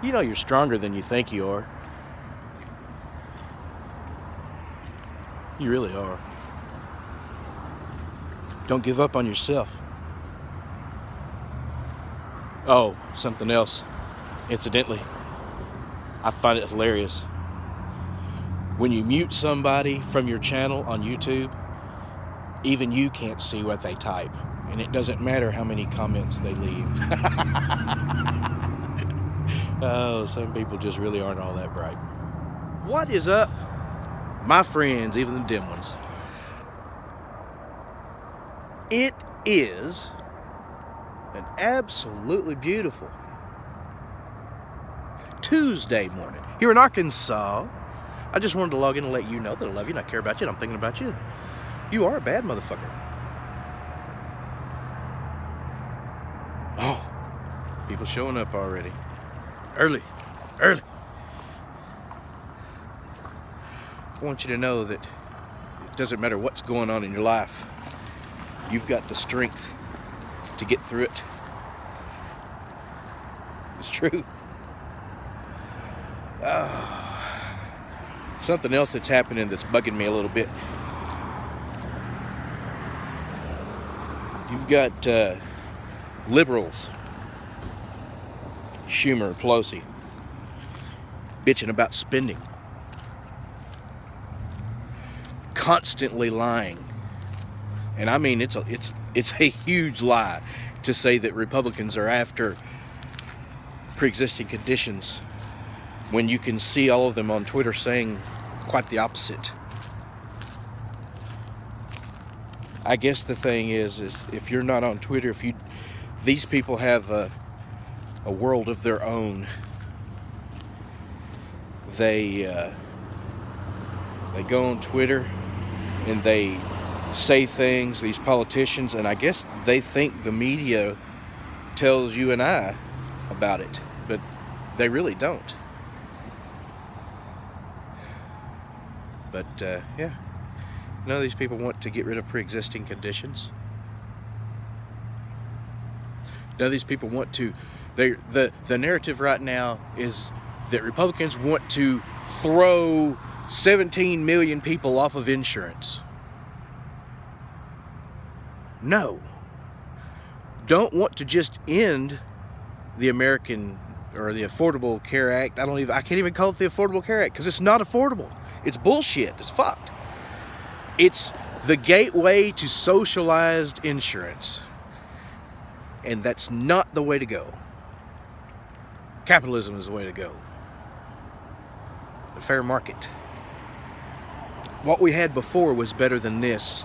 You know you're stronger than you think you are. You really are. Don't give up on yourself. Oh, something else. Incidentally, I find it hilarious. When you mute somebody from your channel on YouTube, even you can't see what they type. And it doesn't matter how many comments they leave. Oh, some people just really aren't all that bright. What is up, my friends, even the dim ones? It is an absolutely beautiful Tuesday morning here in Arkansas. I just wanted to log in and let you know that I love you and I care about you and I'm thinking about you. You are a bad motherfucker. Oh, people showing up already. Early. I want you to know that it doesn't matter what's going on in your life. You've got the strength to get through it. It's true. Something else that's happening that's bugging me a little bit. You've got liberals, Schumer, Pelosi, bitching about spending, constantly lying. And I mean, it's a huge lie to say that Republicans are after pre-existing conditions when you can see all of them on Twitter saying quite the opposite. I guess the thing is if you're not on Twitter, these people have a world of their own. They go on Twitter and they say things, these politicians, and I guess they think the media tells you and I about it, but they really don't. But yeah, none of these people want to get rid of pre-existing conditions. None of these people want to. The narrative right now is that Republicans want to throw 17 million people off of insurance. No. Don't want to just end the American or the Affordable Care Act. I can't even call it the Affordable Care Act because it's not affordable. It's bullshit. It's fucked. It's the gateway to socialized insurance. And that's not the way to go. Capitalism is the way to go. The fair market. What we had before was better than this.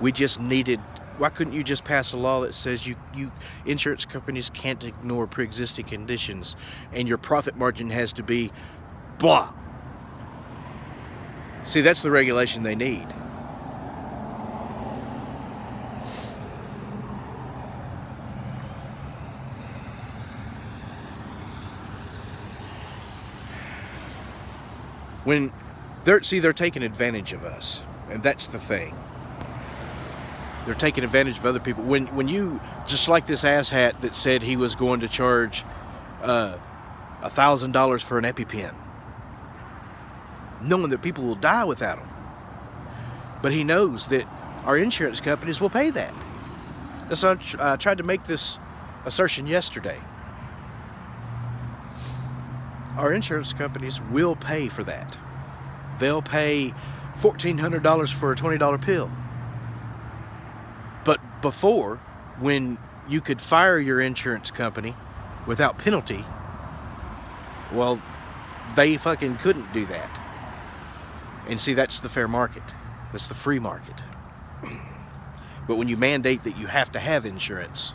We just needed... Why couldn't you just pass a law that says you insurance companies can't ignore pre-existing conditions and your profit margin has to be blah? See, that's the regulation they need. When they're taking advantage of us, and that's the thing. They're taking advantage of other people. When you, just like this asshat that said he was going to charge $1,000 for an EpiPen, knowing that people will die without them. But he knows that our insurance companies will pay that. That's why I tried to make this assertion yesterday. Our insurance companies will pay for that. They'll pay $1,400 for a $20 pill. But before, when you could fire your insurance company without penalty, well, they fucking couldn't do that. And see, that's the fair market. That's the free market. But when you mandate that you have to have insurance,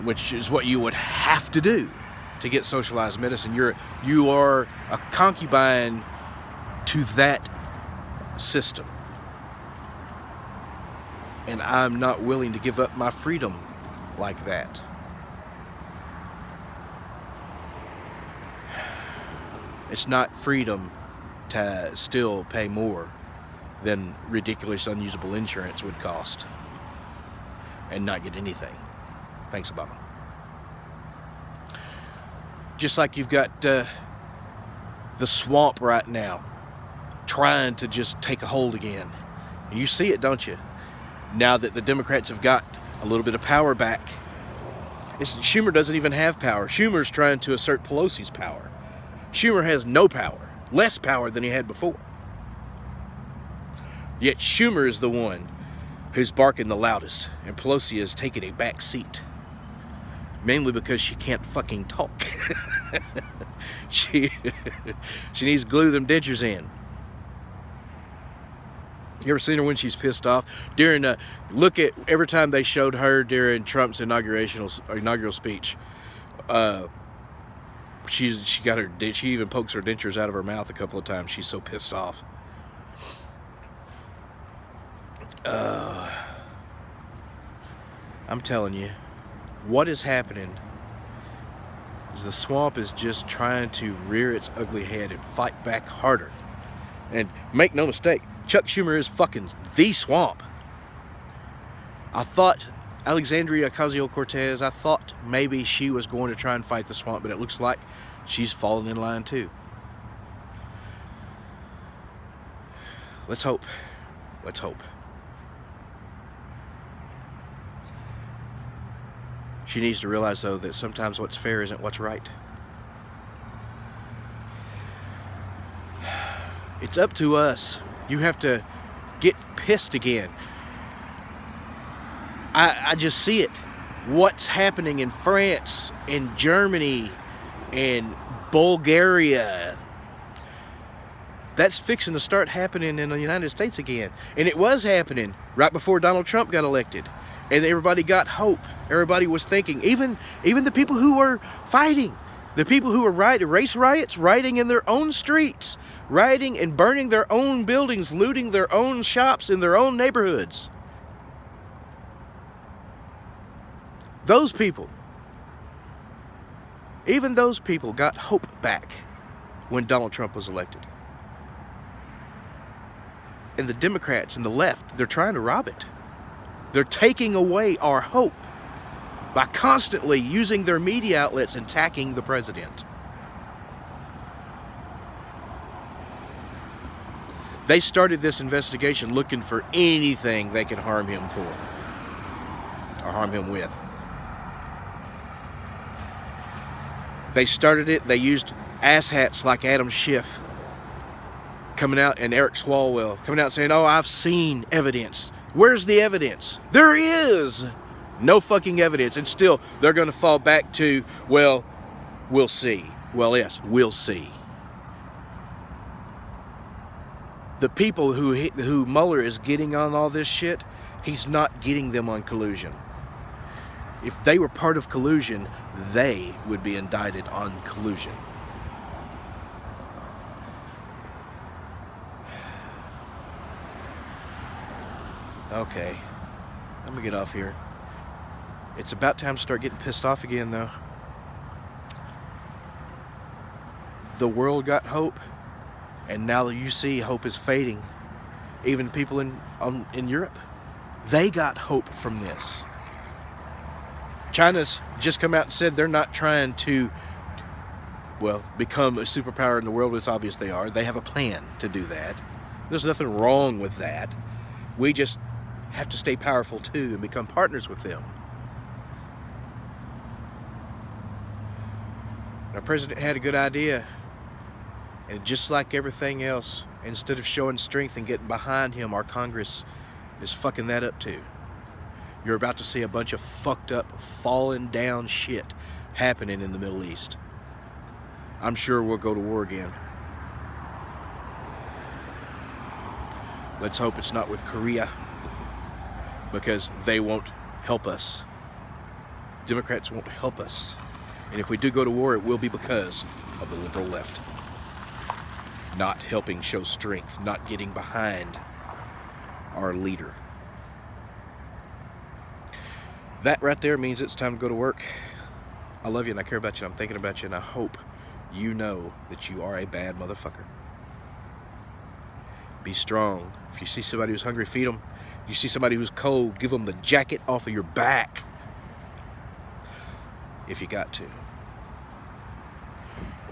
which is what you would have to do to get socialized medicine, you are a concubine to that system. And I'm not willing to give up my freedom like that. It's not freedom to still pay more than ridiculous, unusable insurance would cost and not get anything. Thanks, Obama. Just like you've got the swamp right now trying to just take a hold again. And you see it, don't you? Now that the Democrats have got a little bit of power back. Schumer doesn't even have power. Schumer's trying to assert Pelosi's power. Schumer has no power, less power than he had before. Yet Schumer is the one who's barking the loudest, and Pelosi is taking a back seat. Mainly because she can't fucking talk. she needs to glue them dentures in. You ever seen her when she's pissed off? Look at every time they showed her during Trump's inaugural speech. She even pokes her dentures out of her mouth a couple of times. She's so pissed off. I'm telling you, what is happening is the swamp is just trying to rear its ugly head and fight back harder. And make no mistake, Chuck Schumer is fucking the swamp. I thought Alexandria Ocasio-Cortez, I thought maybe she was going to try and fight the swamp, but it looks like she's fallen in line too. Let's hope. Let's hope. She needs to realize, though, that sometimes what's fair isn't what's right. It's up to us. You have to get pissed again. I just see it. What's happening in France, in Germany, in Bulgaria. That's fixing to start happening in the United States again. And it was happening right before Donald Trump got elected. And everybody got hope. Everybody was thinking, even the people who were fighting, the people who were race riots, rioting in their own streets, rioting and burning their own buildings, looting their own shops in their own neighborhoods. Those people, even those people got hope back when Donald Trump was elected. And the Democrats and the left, they're trying to rob it. They're taking away our hope by constantly using their media outlets and attacking the president. They started this investigation looking for anything they could harm him for or harm him with. They started it, they used asshats like Adam Schiff coming out and Eric Swalwell coming out saying, oh, I've seen evidence. Where's the evidence? There is no fucking evidence. And still, they're going to fall back to, well, we'll see. Well, yes, we'll see. The people who Mueller is getting on all this shit, he's not getting them on collusion. If they were part of collusion, they would be indicted on collusion. Okay, let me get off here. It's about time to start getting pissed off again, though. The world got hope, and now that you see hope is fading, even people in Europe, they got hope from this. China's just come out and said they're not trying to, well, become a superpower in the world. It's obvious they are. They have a plan to do that. There's nothing wrong with that. We just have to stay powerful too and become partners with them. Our president had a good idea, and just like everything else, instead of showing strength and getting behind him, our Congress is fucking that up too. You're about to see a bunch of fucked up, falling down shit happening in the Middle East. I'm sure we'll go to war again. Let's hope it's not with Korea, because they won't help us. Democrats won't help us. And if we do go to war, it will be because of the liberal left. Not helping show strength, not getting behind our leader. That right there means it's time to go to work. I love you and I care about you. I'm thinking about you, and I hope you know that you are a bad motherfucker. Be strong. If you see somebody who's hungry, feed them. You see somebody who's cold, give them the jacket off of your back. If you got to.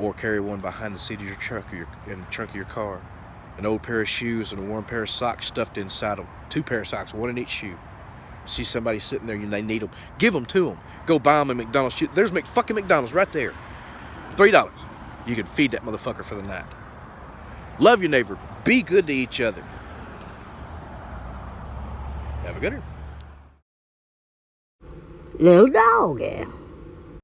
or carry one behind the seat of your truck or in the trunk of your car. An old pair of shoes and a worn pair of socks stuffed inside them. 2 pair of socks, 1 in each shoe. See somebody sitting there and they need them. Give them to them. Go buy them at McDonald's. There's fucking McDonald's right there. $3. You can feed that motherfucker for the night. Love your neighbor. Be good to each other. Have a good one. Lil Doggy.